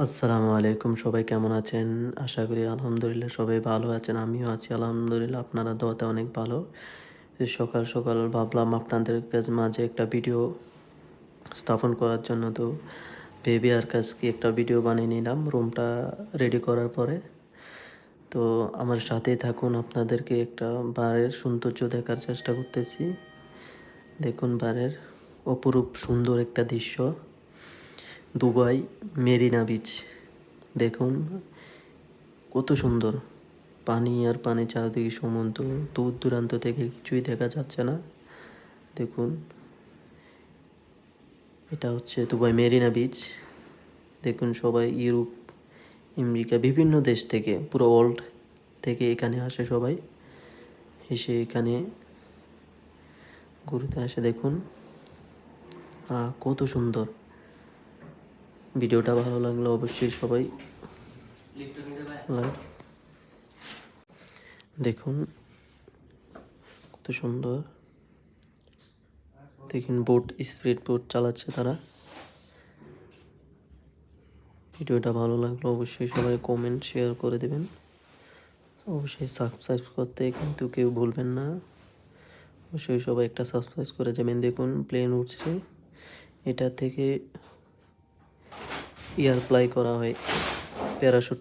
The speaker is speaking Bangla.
আসসালামু আলাইকুম, সবাই কেমন আছেন? আশা করি আলহামদুলিল্লাহ সবাই ভালো আছেন। আমিও আছি আলহামদুলিল্লাহ, আপনারা দোয়াতে অনেক ভালো। এই সকাল সকাল ভাবলাম আপনাদের মাঝে একটা ভিডিও স্থাপন করার জন্য, তো ভেবে আর কাজকে একটা ভিডিও বানিয়ে নিলাম রুমটা রেডি করার পরে। তো আমার সাথেই থাকুন, আপনাদেরকে একটা বারের সৌন্দর্য দেখার চেষ্টা করতেছি। দেখুন বারের অপরূপ সুন্দর একটা দৃশ্য, দুবাই মেরিনা বিচ। দেখুন কত সুন্দর, পানি আর পানি, চারিদিকে সমুদ্র, দূর দূরান্ত থেকে কিছুই দেখা যাচ্ছে না। দেখুন এটা হচ্ছে দুবাই মেরিনা বিচ। দেখুন সবাই ইউরোপ, আমেরিকা, বিভিন্ন দেশ থেকে, পুরো ওয়ার্ল্ড থেকে এখানে আসে সবাই, এসে এখানে ঘুরতে আসে। দেখুন কত সুন্দর। ভিডিওটা ভালো লাগলে অবশ্যই সবাই লাইক। দেখুন কত সুন্দর। দেখুন বোট, স্পিড বোট চালাচ্ছে তারা। ভিডিওটা ভালো লাগলে অবশ্যই সবাই কমেন্ট শেয়ার করে দেবেন। অবশ্যই সাবস্ক্রাইব করতে কিন্তু কেউ ভুলবেন না। অবশ্যই সবাই একটা সাবস্ক্রাইব করে যাবেন। দেখুন প্লেন উঠছে, এটা থেকে এয়ার ফ্লাই করা হয়, প্যারাশুট